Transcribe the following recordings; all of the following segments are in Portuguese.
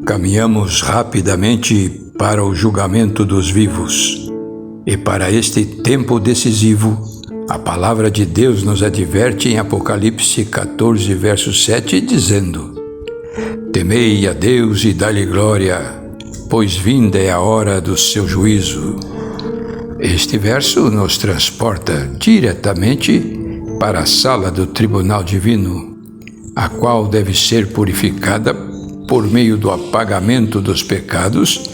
Caminhamos rapidamente para o julgamento dos vivos. E para este tempo decisivo, a palavra de Deus nos adverte em Apocalipse 14, verso 7, dizendo: Temei a Deus e dai-lhe glória, pois vinda é a hora do seu juízo. Este verso nos transporta diretamente para a sala do tribunal divino, a qual deve ser purificada por meio do apagamento dos pecados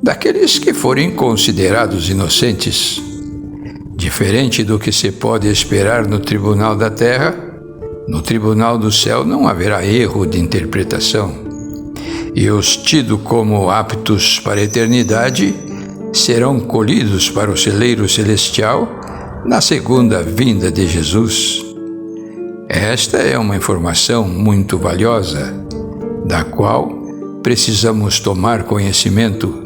daqueles que forem considerados inocentes. Diferente do que se pode esperar no tribunal da terra, no tribunal do céu não haverá erro de interpretação. E os tidos como aptos para a eternidade serão colhidos para o celeiro celestial na segunda vinda de Jesus. Esta é uma informação muito valiosa, da qual precisamos tomar conhecimento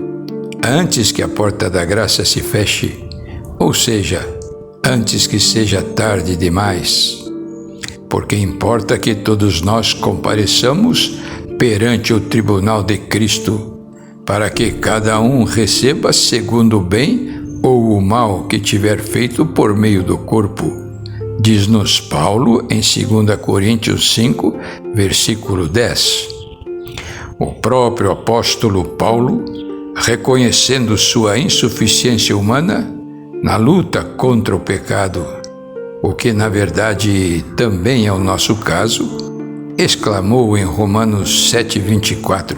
antes que a porta da graça se feche, ou seja, antes que seja tarde demais. Porque importa que todos nós compareçamos perante o tribunal de Cristo, para que cada um receba segundo o bem ou o mal que tiver feito por meio do corpo, diz-nos Paulo em 2 Coríntios 5, versículo 10. O próprio apóstolo Paulo, reconhecendo sua insuficiência humana na luta contra o pecado, o que na verdade também é o nosso caso, exclamou em Romanos 7,24: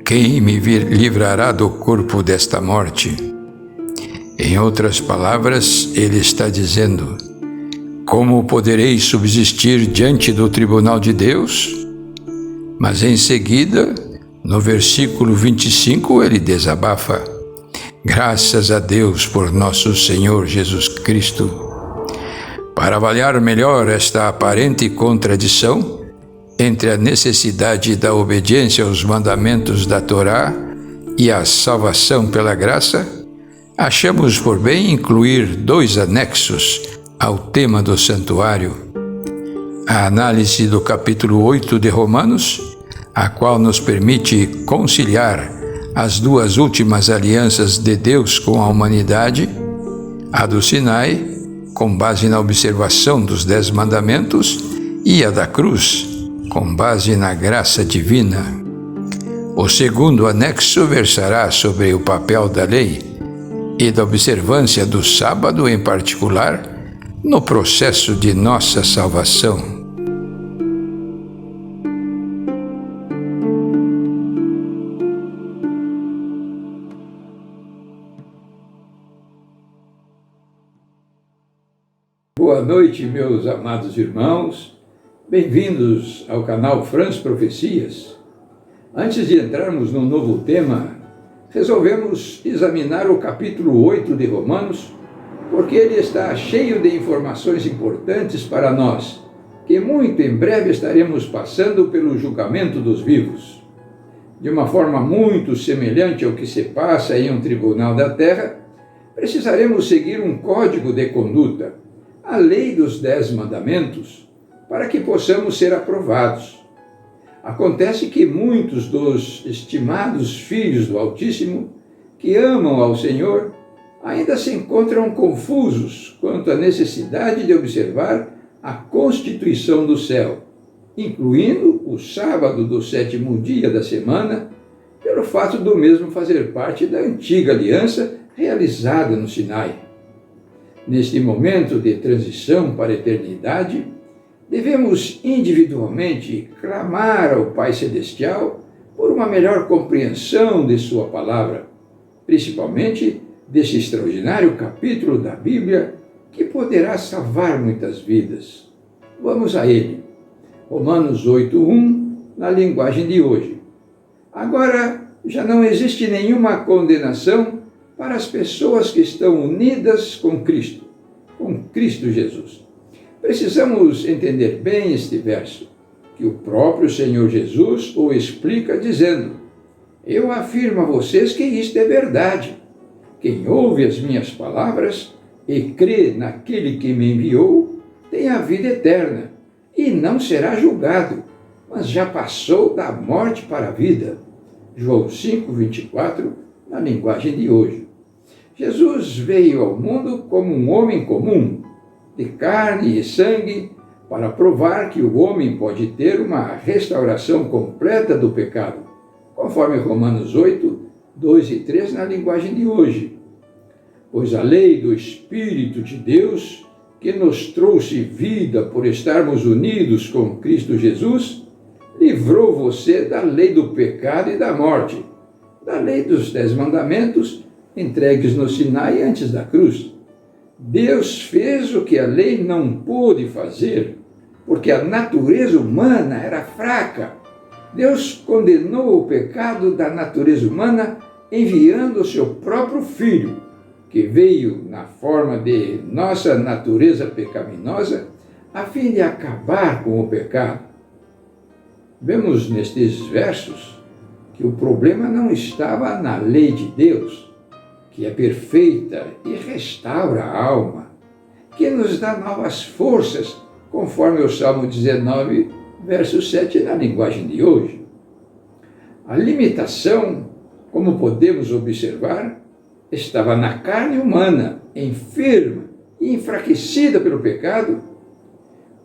Quem me livrará do corpo desta morte? Em outras palavras, ele está dizendo: Como poderei subsistir diante do tribunal de Deus? Mas em seguida, no versículo 25, ele desabafa: Graças a Deus por nosso Senhor Jesus Cristo. Para avaliar melhor esta aparente contradição entre a necessidade da obediência aos mandamentos da Torá e a salvação pela graça, achamos por bem incluir dois anexos ao tema do santuário: a análise do capítulo 8 de Romanos, a qual nos permite conciliar as duas últimas alianças de Deus com a humanidade, a do Sinai, com base na observação dos 10 mandamentos, e a da cruz, com base na graça divina. O segundo anexo versará sobre o papel da lei e da observância do sábado em particular no processo de nossa salvação. Boa noite, meus amados irmãos. Bem-vindos ao canal Franz Profecias. Antes de entrarmos no novo tema, resolvemos examinar o capítulo 8 de Romanos, porque ele está cheio de informações importantes para nós, que muito em breve estaremos passando pelo julgamento dos vivos. De uma forma muito semelhante ao que se passa em um tribunal da terra, precisaremos seguir um código de conduta, a lei dos 10 mandamentos, para que possamos ser aprovados. Acontece que muitos dos estimados filhos do Altíssimo, que amam ao Senhor, ainda se encontram confusos quanto à necessidade de observar a constituição do céu, incluindo o sábado do 7º dia da semana, pelo fato do mesmo fazer parte da antiga aliança realizada no Sinai. Neste momento de transição para a eternidade, devemos individualmente clamar ao Pai Celestial por uma melhor compreensão de sua palavra, principalmente deste extraordinário capítulo da Bíblia que poderá salvar muitas vidas. Vamos a ele. Romanos 8:1, na linguagem de hoje. Agora já não existe nenhuma condenação para as pessoas que estão unidas com Cristo Jesus. Precisamos entender bem este verso, que o próprio Senhor Jesus o explica dizendo: Eu afirmo a vocês que isto é verdade. Quem ouve as minhas palavras e crê naquele que me enviou, tem a vida eterna e não será julgado, mas já passou da morte para a vida. João 5:24, na linguagem de hoje. Jesus veio ao mundo como um homem comum, de carne e sangue, para provar que o homem pode ter uma restauração completa do pecado, conforme Romanos 8, 2 e 3, na linguagem de hoje. Pois a lei do Espírito de Deus, que nos trouxe vida por estarmos unidos com Cristo Jesus, livrou você da lei do pecado e da morte, da lei dos 10 mandamentos entregues no Sinai antes da cruz. Deus fez o que a lei não pôde fazer, porque a natureza humana era fraca. Deus condenou o pecado da natureza humana enviando o seu próprio Filho, que veio na forma de nossa natureza pecaminosa, a fim de acabar com o pecado. Vemos nestes versos que o problema não estava na lei de Deus, que é perfeita e restaura a alma, que nos dá novas forças, conforme o Salmo 19, verso 7, na linguagem de hoje. A limitação, como podemos observar, estava na carne humana, enferma e enfraquecida pelo pecado.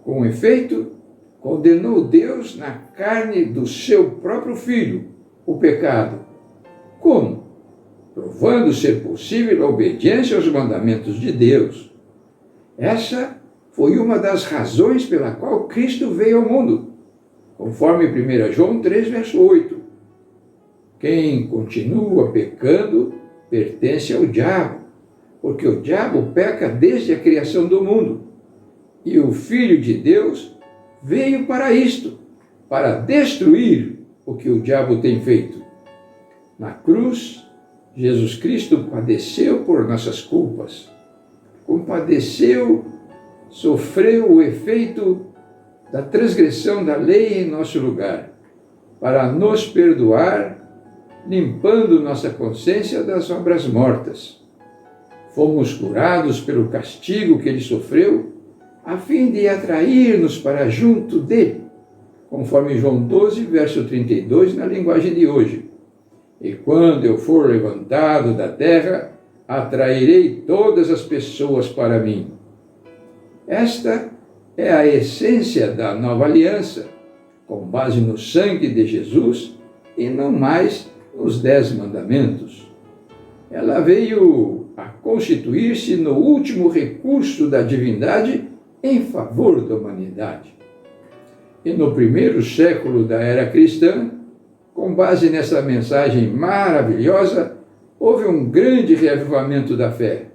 Com efeito, condenou Deus na carne do seu próprio Filho, o pecado. Como? Provando ser possível a obediência aos mandamentos de Deus. Essa foi uma das razões pela qual Cristo veio ao mundo, conforme 1 João 3, verso 8. Quem continua pecando pertence ao diabo, porque o diabo peca desde a criação do mundo. E o Filho de Deus veio para isto, para destruir o que o diabo tem feito. Na cruz, Jesus Cristo padeceu por nossas culpas. Compadeceu, sofreu o efeito da transgressão da lei em nosso lugar, para nos perdoar, limpando nossa consciência das obras mortas. Fomos curados pelo castigo que ele sofreu, a fim de atrair-nos para junto dele, conforme João 12, verso 32, na linguagem de hoje. E quando eu for levantado da terra, atrairei todas as pessoas para mim. Esta é a essência da nova aliança, com base no sangue de Jesus e não mais nos 10 mandamentos. Ela veio a constituir-se no último recurso da divindade em favor da humanidade. E no primeiro século da era cristã, com base nessa mensagem maravilhosa, houve um grande reavivamento da fé.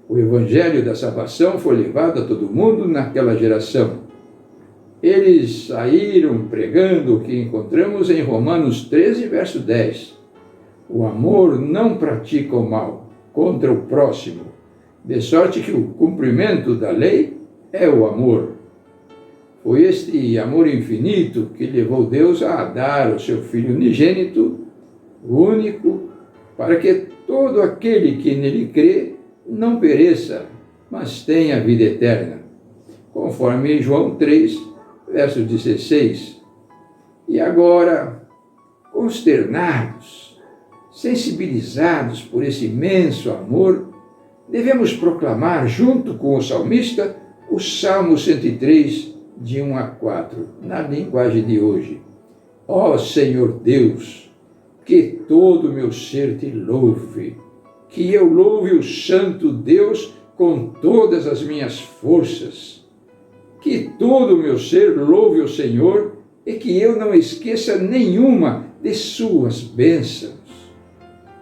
O evangelho da salvação foi levado a todo mundo naquela geração. Eles saíram pregando o que encontramos em Romanos 13, verso 10. O amor não pratica o mal contra o próximo, de sorte que o cumprimento da lei é o amor. Foi este amor infinito que levou Deus a dar o seu Filho unigênito, único, para que todo aquele que nele crê não pereça, mas tenha vida eterna, conforme João 3, verso 16. E agora, consternados, sensibilizados por esse imenso amor, devemos proclamar junto com o salmista o Salmo 103, de 1 a 4, na linguagem de hoje. Ó Senhor Deus, que todo o meu ser te louve, que eu louve o santo Deus com todas as minhas forças, que todo o meu ser louve o Senhor e que eu não esqueça nenhuma de suas bênçãos.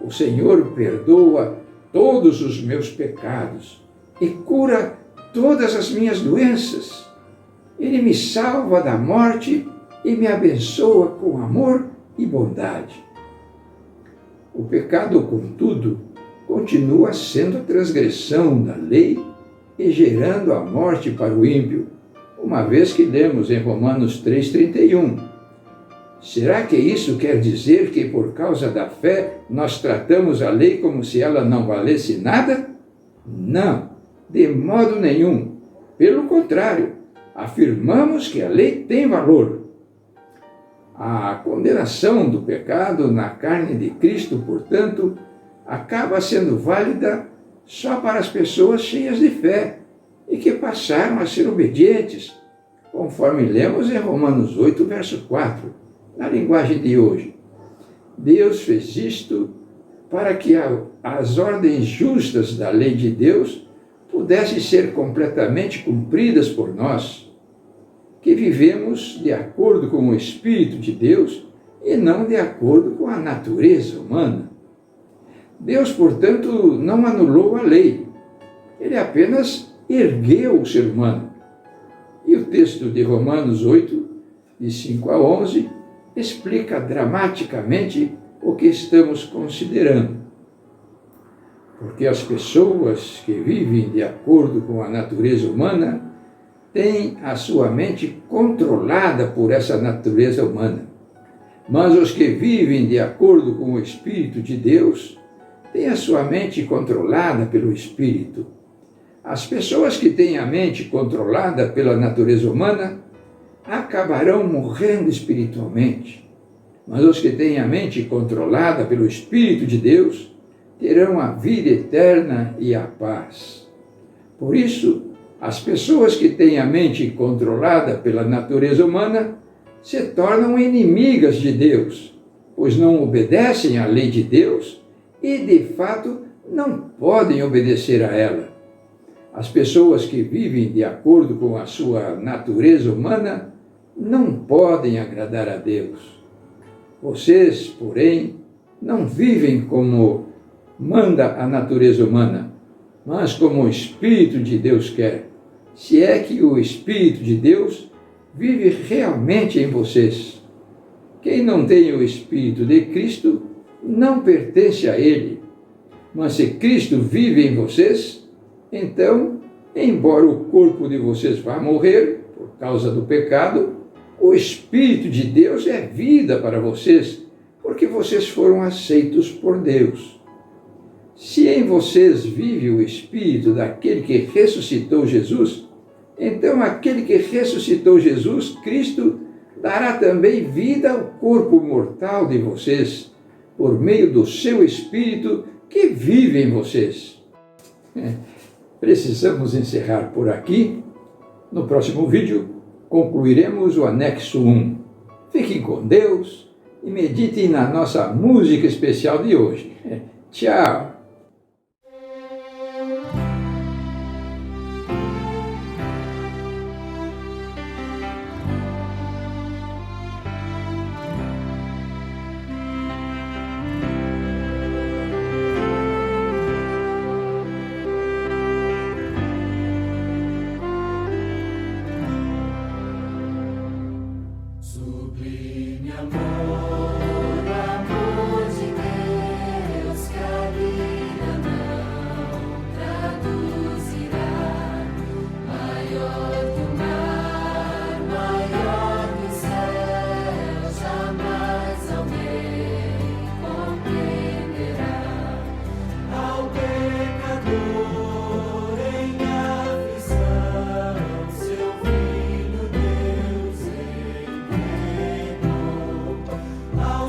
O Senhor perdoa todos os meus pecados e cura todas as minhas doenças. Ele me salva da morte e me abençoa com amor e bondade. O pecado, contudo, continua sendo a transgressão da lei e gerando a morte para o ímpio, uma vez que lemos em Romanos 3,31. Será que isso quer dizer que, por causa da fé, nós tratamos a lei como se ela não valesse nada? Não, de modo nenhum. Pelo contrário, afirmamos que a lei tem valor. A condenação do pecado na carne de Cristo, portanto, acaba sendo válida só para as pessoas cheias de fé e que passaram a ser obedientes, conforme lemos em Romanos 8, verso 4, na linguagem de hoje. Deus fez isto para que as ordens justas da lei de Deus pudessem ser completamente cumpridas por nós, que vivemos de acordo com o Espírito de Deus e não de acordo com a natureza humana. Deus, portanto, não anulou a lei, ele apenas ergueu o ser humano. E o texto de Romanos 8, de 5 a 11, explica dramaticamente o que estamos considerando. Porque as pessoas que vivem de acordo com a natureza humana têm a sua mente controlada por essa natureza humana. Mas os que vivem de acordo com o Espírito de Deus têm a sua mente controlada pelo Espírito. As pessoas que têm a mente controlada pela natureza humana acabarão morrendo espiritualmente. Mas os que têm a mente controlada pelo Espírito de Deus terão a vida eterna e a paz. Por isso, as pessoas que têm a mente controlada pela natureza humana se tornam inimigas de Deus, pois não obedecem à lei de Deus e, de fato, não podem obedecer a ela. As pessoas que vivem de acordo com a sua natureza humana não podem agradar a Deus. Vocês, porém, não vivem como manda a natureza humana, mas como o Espírito de Deus quer, se é que o Espírito de Deus vive realmente em vocês. Quem não tem o Espírito de Cristo não pertence a Ele. Mas se Cristo vive em vocês, então, embora o corpo de vocês vá morrer por causa do pecado, o Espírito de Deus é vida para vocês, porque vocês foram aceitos por Deus. Se em vocês vive o Espírito daquele que ressuscitou Jesus, então aquele que ressuscitou Jesus, Cristo, dará também vida ao corpo mortal de vocês, por meio do seu Espírito que vive em vocês. Precisamos encerrar por aqui. No próximo vídeo, concluiremos o anexo 1. Fiquem com Deus e meditem na nossa música especial de hoje. Tchau! Sublime amor, amor de Deus, que a vida não traduzirá. Maior que o mar, maior que o céu, jamais alguém compreenderá. Ao pecador em aflição, seu Filho Deus entregou. Ao